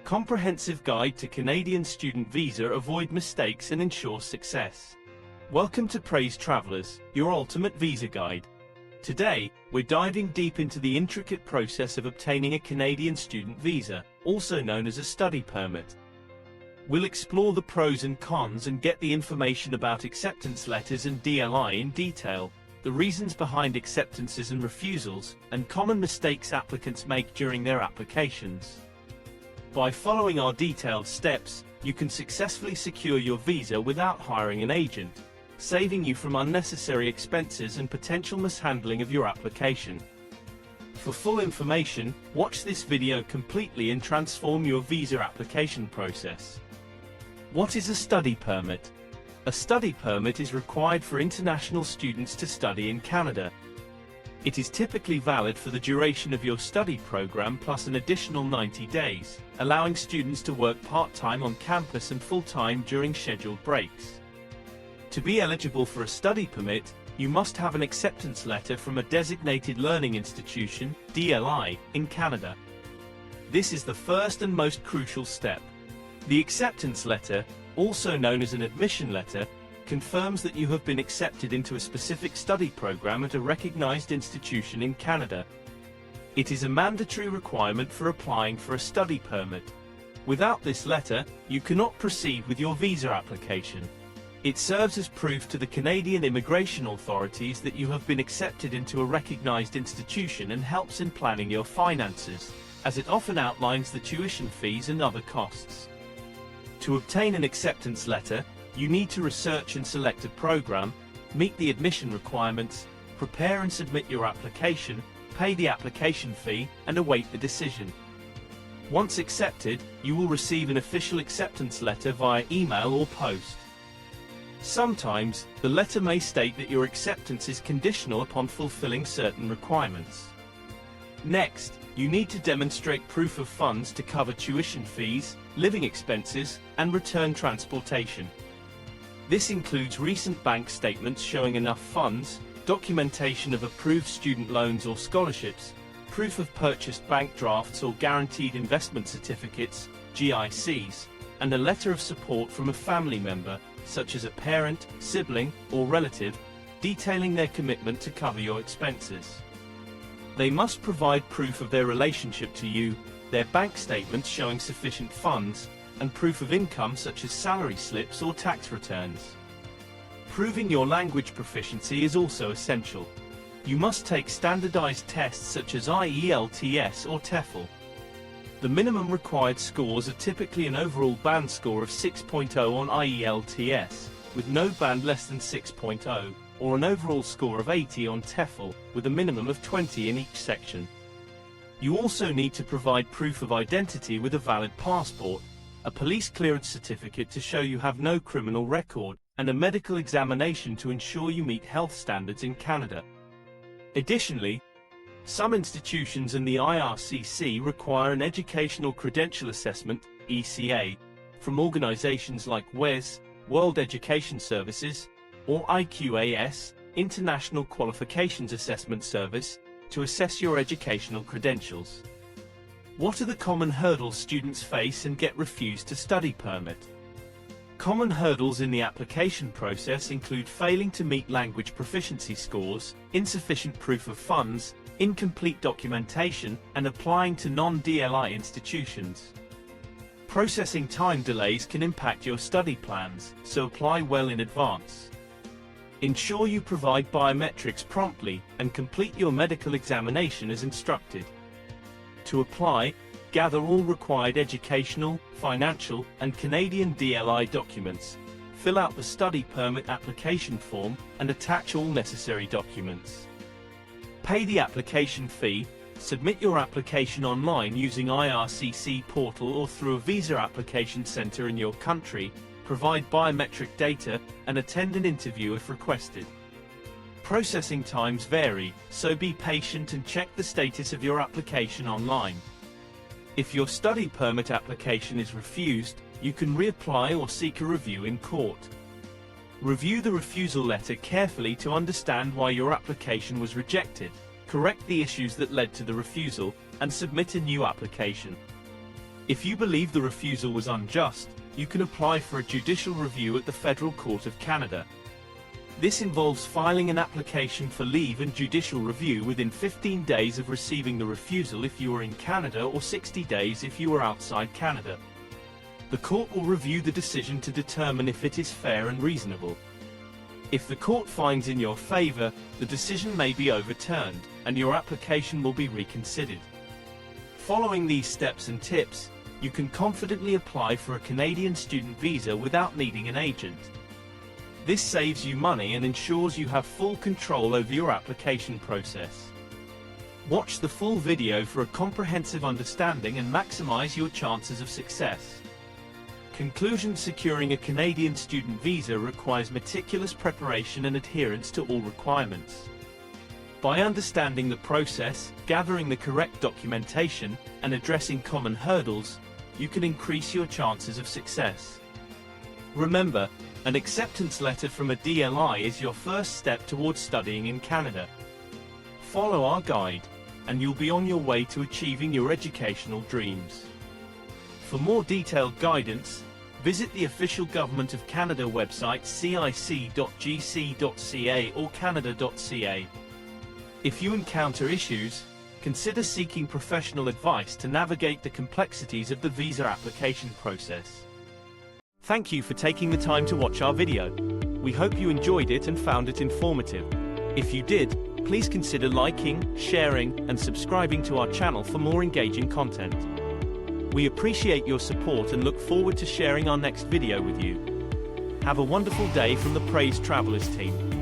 comprehensive guide to Canadian student visa. Avoid mistakes and ensure success. Welcome to Praise Travelers, your ultimate visa guide. Today, we're diving deep into the intricate process of obtaining a Canadian student visa, also known as a study permit. We'll explore the pros and cons and get the information about acceptance letters and DLI in detail, the reasons behind acceptances and refusals, and common mistakes applicants make during their applications. By following our detailed steps, you can successfully secure your visa without hiring an agent, saving you from unnecessary expenses and potential mishandling of your application. For full information, watch this video completely and transform your visa application process. What is a study permit? A study permit is required for international students to study in Canada. It is typically valid for the duration of your study program plus an additional 90 days, allowing students to work part-time on campus and full-time during scheduled breaks. To be eligible for a study permit, you must have an acceptance letter from a designated learning institution, DLI, in Canada. This is the first and most crucial step. The acceptance letter, also known as an admission letter, confirms that you have been accepted into a specific study program at a recognized institution in Canada. It is a mandatory requirement for applying for a study permit. Without this letter, you cannot proceed with your visa application. It serves as proof to the Canadian immigration authorities that you have been accepted into a recognized institution and helps in planning your finances, as it often outlines the tuition fees and other costs. To obtain an acceptance letter, you need to research and select a program, meet the admission requirements, prepare and submit your application, pay the application fee, and await the decision. Once accepted, you will receive an official acceptance letter via email or post. Sometimes, the letter may state that your acceptance is conditional upon fulfilling certain requirements. Next, you need to demonstrate proof of funds to cover tuition fees, living expenses, and return transportation. This includes recent bank statements showing enough funds, documentation of approved student loans or scholarships, proof of purchased bank drafts or guaranteed investment certificates, GICs, and a letter of support from a family member, such as a parent, sibling, or relative, detailing their commitment to cover your expenses. They must provide proof of their relationship to you, their bank statements showing sufficient funds, and proof of income such as salary slips or tax returns. Proving your language proficiency is also essential. You must take standardized tests such as IELTS or TOEFL. The minimum required scores are typically an overall band score of 6.0 on IELTS, with no band less than 6.0, or an overall score of 80 on TOEFL, with a minimum of 20 in each section. You also need to provide proof of identity with a valid passport, a police clearance certificate to show you have no criminal record, and a medical examination to ensure you meet health standards in Canada. Additionally, some institutions and the IRCC require an Educational Credential Assessment, ECA, from organizations like WES, World Education Services, or IQAS, International Qualifications Assessment Service, to assess your educational credentials. What are the common hurdles students face and get refused to study permit? Common hurdles in the application process include failing to meet language proficiency scores, insufficient proof of funds, incomplete documentation, and applying to non-DLI institutions. Processing time delays can impact your study plans, so apply well in advance. Ensure you provide biometrics promptly and complete your medical examination as instructed. To apply, gather all required educational, financial, and Canadian DLI documents, fill out the study permit application form, and attach all necessary documents. Pay the application fee, submit your application online using IRCC portal or through a visa application center in your country, provide biometric data, and attend an interview if requested. Processing times vary, so be patient and check the status of your application online. If your study permit application is refused, you can reapply or seek a review in court. Review the refusal letter carefully to understand why your application was rejected, correct the issues that led to the refusal, and submit a new application. If you believe the refusal was unjust, you can apply for a judicial review at the Federal Court of Canada. This involves filing an application for leave and judicial review within 15 days of receiving the refusal if you are in Canada or 60 days if you are outside Canada. The court will review the decision to determine if it is fair and reasonable. If the court finds in your favor, the decision may be overturned, and your application will be reconsidered. Following these steps and tips, you can confidently apply for a Canadian student visa without needing an agent. This saves you money and ensures you have full control over your application process. Watch the full video for a comprehensive understanding and maximize your chances of success. Conclusion: securing a Canadian student visa requires meticulous preparation and adherence to all requirements. By understanding the process, gathering the correct documentation, and addressing common hurdles, you can increase your chances of success. Remember, an acceptance letter from a DLI is your first step towards studying in Canada. Follow our guide, and you'll be on your way to achieving your educational dreams. For more detailed guidance, visit the official Government of Canada website cic.gc.ca or canada.ca. If you encounter issues, consider seeking professional advice to navigate the complexities of the visa application process. Thank you for taking the time to watch our video. We hope you enjoyed it and found it informative. If you did, please consider liking, sharing, and subscribing to our channel for more engaging content. We appreciate your support and look forward to sharing our next video with you. Have a wonderful day from the Praise Travelers team.